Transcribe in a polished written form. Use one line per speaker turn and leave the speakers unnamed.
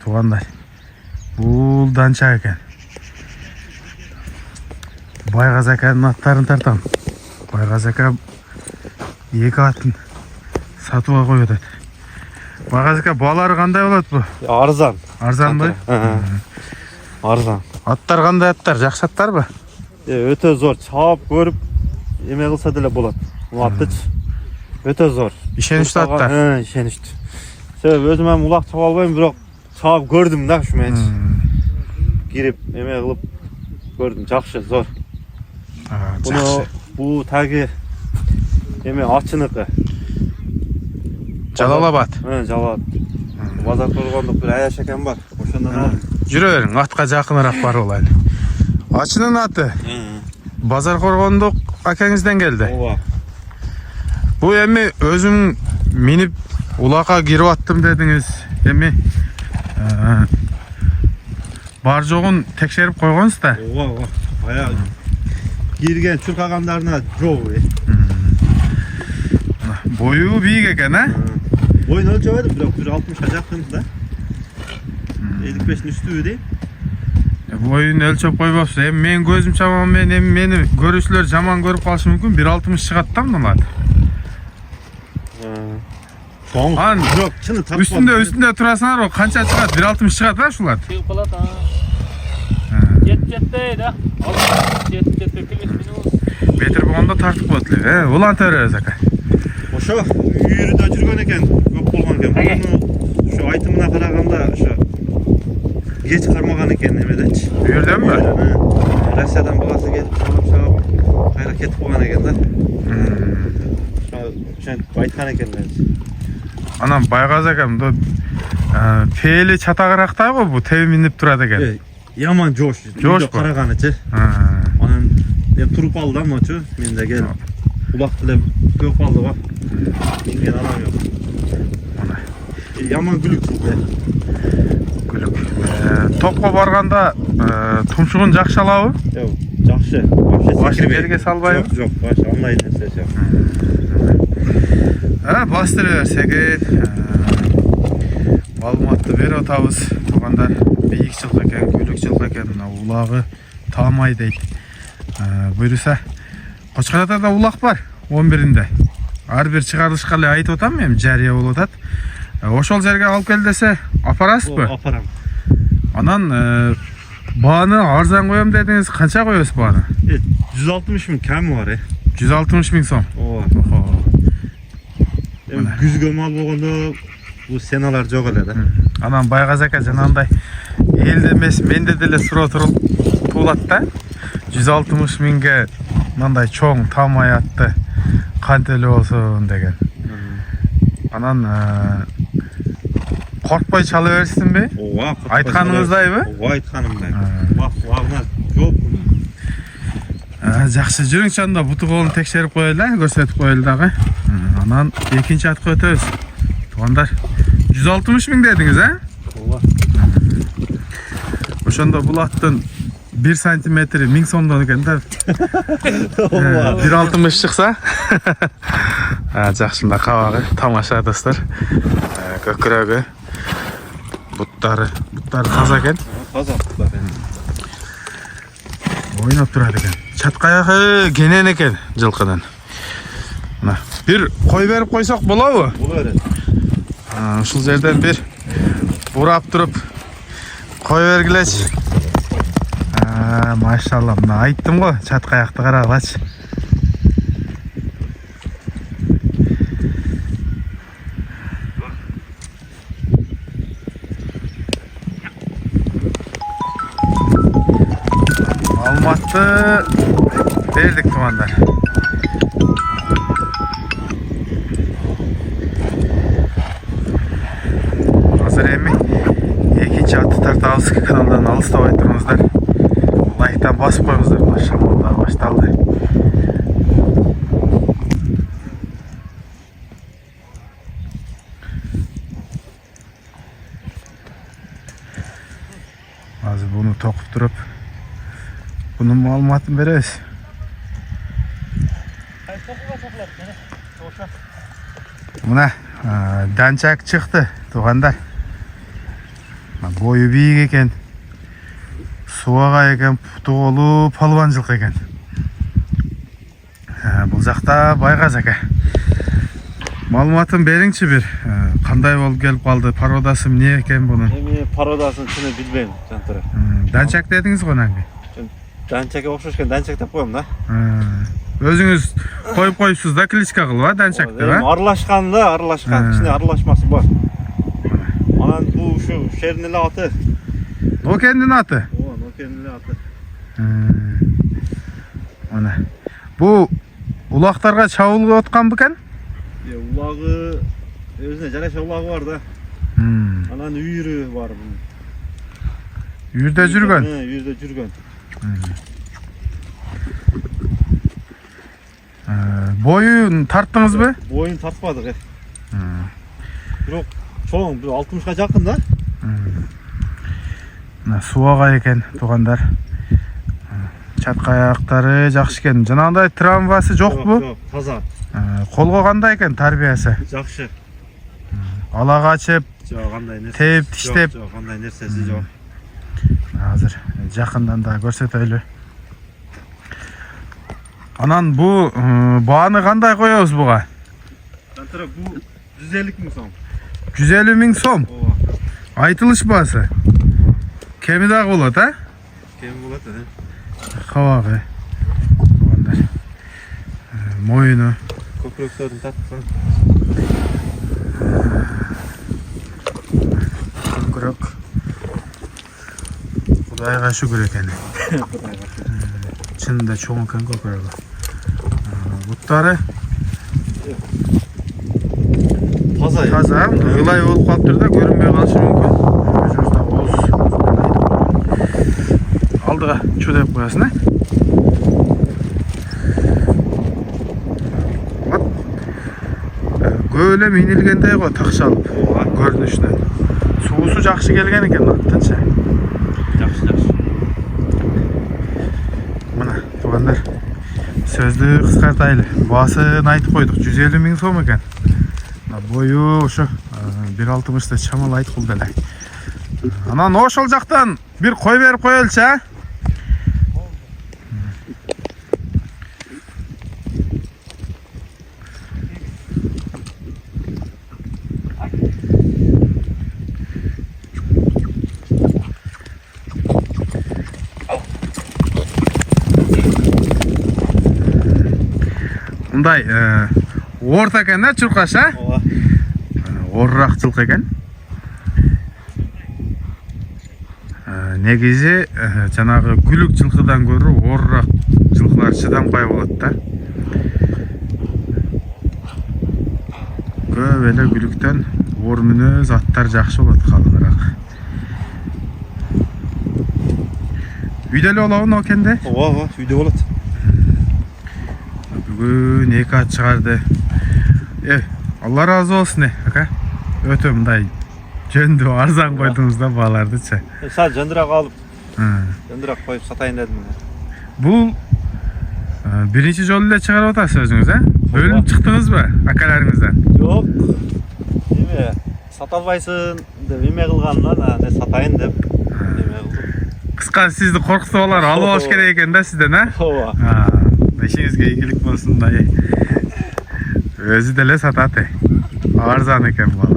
туғандар. Бұл данча екен. Байғаз әкәнің аттарын тартам. Байғаз әкә екі атын сатуға қойды. Байғаз әкә балары қандай болады бұл?
Арзан.
Арзан ба?
Арзан.
Аттар қандай аттар? Жақсы аттар ба?
Өте зор. Чауап көріп, еме қылса деле болады. Улаттыч. Өте зор.
Ишенішті аттар.
Ишенішті. Өзім әм улақ чауап албайым, бірақ чауап көрдім да шумен. Кирип, еме қылып көрдім. Жақшы, зор.
Жақшы.
Бұл тәгі еме ачынықы.
Жалалабад.
Жалалабад. Базар қорғандық бір аяш екен бар. Ошандан алдым.
Жүре берің, атқа жақынырақ бар олайлы. Ачының аты Базар қорғандық әкеңізден келді. Бұл әме өзім меніп улақа киріп аттым дедіңіз. Әме бар жоғын текшеріп қойғансыз да?
Бая кирген чурқағандарына жоқ.
Бойы биік екен, ә?
Бойын өлчеп едім, бірақ 160-ға жақын да. 55-ін үсті өйдей.
Бойын өлчеп қойбапсыз. Мен көзім шамамен, мені көрушілер жаман көріп қалышы мүмкін. 1.60 шығатта мұналады. Үстінде тұрасыңар, қанша шығады? 1.60 шығады ба шулады?
Шығып қалады. Жетті-жетті,
Бетір болғанда тартып қойдылы. Олан тәрі әзәкі.
Ошо үйіріде жүрген екен, көп болған екен. Шу айтымына қарағанда кеч қармаған екен емеденші.
Үйірден бі?
Россиядан баласы келіп, шағып, қайра кетіп болған екен да. Айтқан екен менші.
Анам байғаз әкем, пейілі чатағырақтай ғой, бұл тәуі мініп тұрады екен.
Яман жош, үйде қарағаны че. Анан тұрып алды да мұнчы, мен де келіп. Улақ тіліп көп алды ба. Менген анам жоқ. Яман күлік сізде.
Күлік. Топқа барғанда тұмшығын жақшалауы?
Жақшы.
Башы берге салбайы?
Жоқ, башы алмайды сәсе.
Бастыры өрсеге Малыматты бер отабыз. Туғандар бейік жылқы екен, күлік жылқы екен. Улағы тамай дейді. Бұйрыса Қошқарата улақ бар 11-інде. Әрбір шығарылышқалы айтып отам мен, жария бол отады. Ошол жерге алып келдесе апарасыз бі?
Апарам.
Анан бағаны арзан қоям дедіңіз, қанша қойыз бағаны?
160 мың кәмі бар.
160 мың сом.
Күзгі мал болғанда бұл сеналар жоқ әлі.
Анан байғаз әке жанандай елді емес, менде деле сұра туылады да. 160 мыңға мынандай чоң тамай атты қантелі болсын деген. Анан қорқпай чалы берсін бе? Айтқаныңыздай бі?
Айтқанымдай. Уағына жоқ.
Жақсы жүрің шанда бұты қолын текшеріп қойылды, көрсетіп қойылдағы. Анан екінші атқа өтөз. Туғандар 160 мың дедіңіз, ә? Ошонда бұл аттың 1 сантиметрі 1000 сомдан екен да. 1.60 шықса. Жақшында қабағы, тамаша достар. Көкірегі. Бұттары таза екен.
Таза бұттар.
Ойнап тұрады екен. Чатқаяқы кенен екен жылқыдан. Bir қой беріп қойсақ болауы?
Болады.
Шыл жерден бір бұрап тұрып қой бергілеш. Машалла, мына айттым ғой, чатқаяқты қарағылач. Алматты бердік туғандар. Қазір әме екінші атты тартабыз каналдан алыстап айтырыңыздар. Лайктан басып қойыңыздар, машалла, башталды. Қазір бұны тоқып тұрып, бұның малыматын береміз. Мына данчак шықты, туғандар. Boyu büyük eken. Suaga eken, putu kolu palvan жылқы eken. Бұл жақта байғаз aka. Малыматын беріңші бір. Қандай болып келіп қалды? Пародасы не екен бұның?
Мен пародасын шыны білбеймін, жантыры.
Данчак дедіңіз ғой нәңгі?
Данчакқа оқшашкен данчак деп қоямын да.
Өзіңіз қойып-қойыпсыз да кличка қылып, данчак деп,
Аралашқан да, аралашқан. Ішіне аралашмасы бар. Анан бұл шерінілі аты.
Нокендин аты?
Нокендин аты.
Бұл улақтарға шабуылға отқан бұкен?
Улағы, өзіне жараша улағы бар да. Анан үйірі бар.
Үйірде жүрген?
Үйірде жүрген.
Бойын тарттыңыз бі?
Бойын тартпадық. Бірақ çoğun 60'ға жақын да.
Суаға екен туғандар. Чатқа аяқтары жақсы екен. Жаңағындай травмасы жоқ бұ?
Жоқ, таза.
Қолға қандай екен тарбиясы?
Жақсы.
Алаға açып, тейіп, тіштеп.
Жоқ, қандай нәрсесі жоқ.
Азыр жақындан да көрсетейлі. Анан бұл бағаны қандай қояуыз бұға?
Жантырақ, бұл 150 мың сом.
150 мың сом? Айтылыш басы? Кемі дағы болады, а?
Кемі болады, да?
Қавағы. Мойыны.
Көкіректерін тартқан.
Көкірек. Құдайға шүкір екен. Шынында чоң екен көкірегі. Бұттары? Таза, ылай болып қалып тұр да, көрінбей қалшы мүмкін. Өзімізді оз. Алдыға чу деп қоясын, ә? Көйле минилгендей ғой тақшалып, көрінішінен. Суысы жақсы келген екен, аттынша.
Жақсы.
Мына, туғандар, сөзді қысқартайлы. Басын айтып қойдық, 150 мың сом екен. Бойы ошы 1.60-та шамал айт қыл дәлі. Анан ошол жақтан бір қой беріп қойылшы, ә? Мұндай орта екен, ә, чұрқаш, ә? Орырақ жылқы екен. Негізі жаңағы күлік жылқыдан көрі орырақ жылқылар шыдампай болады да. Көп әлі күліктен ормінөз аттар жақшы болады қалыңырақ. Үйделі олауын окенде?
Үйде болады.
Бүгін 2 ат шығарды. Алла разы болсын, ака. Өте мұндай жөнді арзан қойдыңызда баларды ше.
Сәл жандырақ алып, жандырақ қойып сатайын дедім.
Бұл бірінші жолы да шығарып отасыз өзіңіз, ә? Бөлініп шықтыңыз ба акаларыңыздан?
Жоқ. Неме, сата албайсың деп неме қылғаннан, сатайын деп неме қылдым.
Қысқа сізді қорқытып олар алып алыш керек екен да сізден, ә? Ішіңізге игілік болсын да. Өзі дәле сататы. Арзан екен балар.